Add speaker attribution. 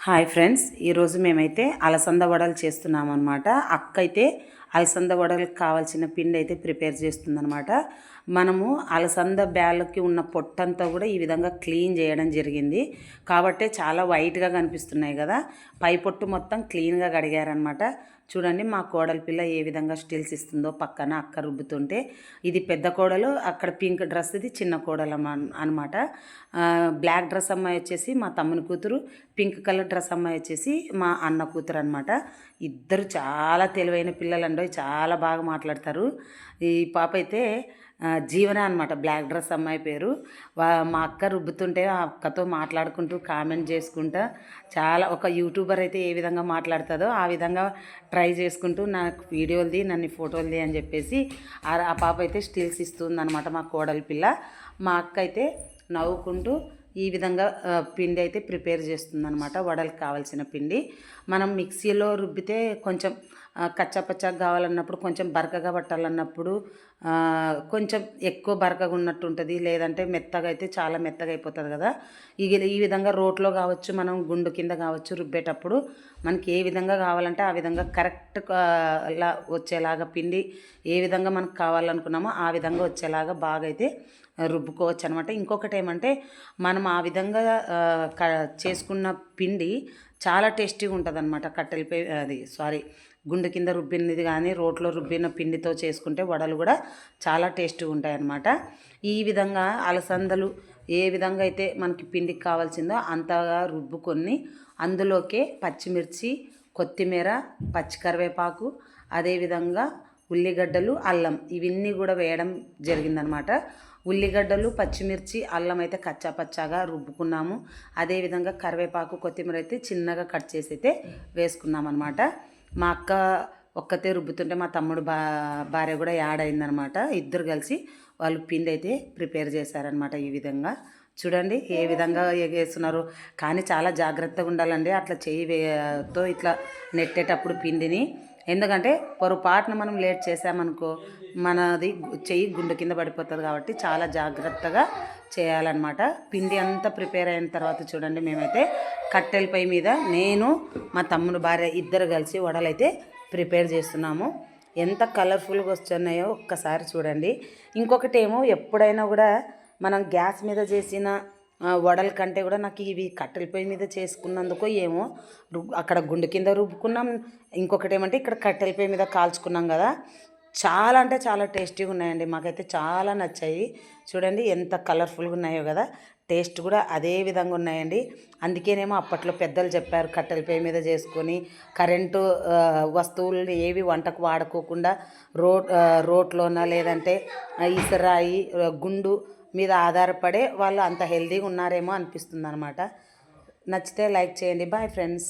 Speaker 1: Hi friends, ఈరోజు మేమైతే అలసంద వడలు చేస్తున్నామన్నమాట. అక్క అయితే అలసంద వడలకు కావాల్సిన పిండి అయితే ప్రిపేర్ చేస్తుందన్నమాట. మనము అలసంద బ్యాళ్ళకి ఉన్న పొట్టంతా కూడా ఈ విధంగా క్లీన్ చేయడం జరిగింది కాబట్టి చాలా వైట్గా కనిపిస్తున్నాయి కదా. పై పొట్టు మొత్తం క్లీన్గా కడిగారనమాట. చూడండి మా కోడలి పిల్ల ఏ విధంగా స్టిల్స్ ఇస్తుందో పక్కన అక్క రుబ్బుతుంటే. ఇది పెద్ద కోడలు, అక్కడ పింక్ డ్రెస్, ఇది చిన్న కోడలు అనమాట. బ్లాక్ డ్రెస్ అమ్మాయి వచ్చేసి మా తమ్ముని కూతురు, పింక్ కలర్ డ్రెస్ అమ్మాయి వచ్చేసి మా అన్న కూతురు అనమాట. ఇద్దరు చాలా తెలివైన పిల్లలండి, చాలా బాగా మాట్లాడతారు. ఈ పాప అయితే జీవన అనమాట, బ్లాక్ డ్రెస్ అమ్మాయి పేరు. మా అక్క రుబ్బుతుంటే ఆ అక్కతో మాట్లాడుకుంటూ కామెంట్ చేసుకుంటా చాలా, ఒక యూట్యూబర్ అయితే ఏ విధంగా మాట్లాడుతుందో ఆ విధంగా ట్రై చేసుకుంటూ నాకు వీడియోలది, నన్ను ఫోటోలది అని చెప్పేసి ఆ పాప అయితే స్టిల్స్ ఇస్తుందన్నమాట మా కోడలి పిల్ల. మా అక్క అయితే నవ్వుకుంటూ ఈ విధంగా పిండి అయితే ప్రిపేర్ చేస్తుందన్నమాట. వడలకు కావాల్సిన పిండి మనం మిక్సీలో రుబ్బితే కొంచెం కచ్చాపచ్చాగా కావాలన్నప్పుడు, కొంచెం బరకగా పట్టాలన్నప్పుడు కొంచెం ఎక్కువ బరకగా ఉన్నట్టు ఉంటుంది, లేదంటే మెత్తగా అయితే చాలా మెత్తగా అయిపోతుంది కదా. ఈ విధంగా రోట్లో కావచ్చు, మనం గుండు కింద కావచ్చు రుబ్బేటప్పుడు మనకి ఏ విధంగా కావాలంటే ఆ విధంగా కరెక్ట్ వచ్చేలాగా పిండి ఏ విధంగా మనకు కావాలనుకున్నామో ఆ విధంగా వచ్చేలాగా బాగా అయితే రుబ్బుకోవచ్చు అనమాట. ఇంకొకటి ఏమంటే మనం ఆ విధంగా చేసుకున్న పిండి చాలా టేస్టీగా ఉంటుంది అనమాట. కట్టెలపై గుండె కింద రుబ్బినది కానీ రోట్లో రుబ్బిన పిండితో చేసుకుంటే వడలు కూడా చాలా టేస్టీగా ఉంటాయి అన్నమాట. ఈ విధంగా అలసందలు ఏ విధంగా అయితే మనకి పిండికి కావాల్సిందో అంతగా రుబ్బుకొని అందులోకే పచ్చిమిర్చి, కొత్తిమీర, పచ్చికరివేపాకు, అదేవిధంగా ఉల్లిగడ్డలు, అల్లం ఇవన్నీ కూడా వేయడం జరిగిందనమాట. ఉల్లిగడ్డలు, పచ్చిమిర్చి, అల్లం అయితే కచ్చాపచ్చాగా రుబ్బుకున్నాము. అదేవిధంగా కరివేపాకు, కొత్తిమీర అయితే చిన్నగా కట్ చేసి అయితే వేసుకున్నాం అనమాట. మా అక్క ఒక్కతే రుబ్బుతుంటే మా తమ్ముడు భార్య కూడా యాడ్ అయిందనమాట. ఇద్దరు కలిసి వాళ్ళు పిండి అయితే ప్రిపేర్ చేశారనమాట. ఈ విధంగా చూడండి ఏ విధంగా వేస్తున్నారు. కానీ చాలా జాగ్రత్తగా ఉండాలండి అట్లా చేయితో ఇట్లా నెట్టేటప్పుడు పిండిని. ఎందుకంటే పొరపాటున మనం లేట్ చేసామనుకో మనది చెయ్యి గుండె కింద పడిపోతుంది కాబట్టి చాలా జాగ్రత్తగా చేయాలన్నమాట. పిండి అంతా ప్రిపేర్ అయిన తర్వాత చూడండి మేమైతే కట్టెల పొయ్యి మీద నేను మా తమ్ముడు భార్య ఇద్దరు కలిసి వడలైతే ప్రిపేర్ చేస్తున్నాము. ఎంత కలర్ఫుల్గా వస్తున్నాయో ఒక్కసారి చూడండి. ఇంకొకటి ఏమో, ఎప్పుడైనా కూడా మనం గ్యాస్ మీద చేసిన వడల కంటే కూడా నాకు ఇవి కట్టెల పొయ్యి మీద చేసుకున్నందుకో ఏమో అక్కడ గుండె కింద రుబ్బుకున్నాం, ఇంకొకటి ఏమంటే ఇక్కడ కట్టెల పొయ్యి మీద కాల్చుకున్నాం కదా, చాలా అంటే చాలా టేస్టీగా ఉన్నాయండి. మాకైతే చాలా నచ్చాయి. చూడండి ఎంత కలర్ఫుల్గా ఉన్నాయో కదా, టేస్ట్ కూడా అదే విధంగా ఉన్నాయండి. అందుకేనేమో అప్పట్లో పెద్దలు చెప్పారు కట్టెల పొయ్యి మీద చేసుకొని కరెంటు వస్తువులు ఏవి వంటకు వాడుకోకుండా రోట్లోన లేదంటే ఇసరాయి గుండు మీద ఆధారపడే వాళ్ళు అంత హెల్తీగా ఉన్నారేమో అనిపిస్తుంది అనమాట. నచ్చితే లైక్ చేయండి. Bye friends.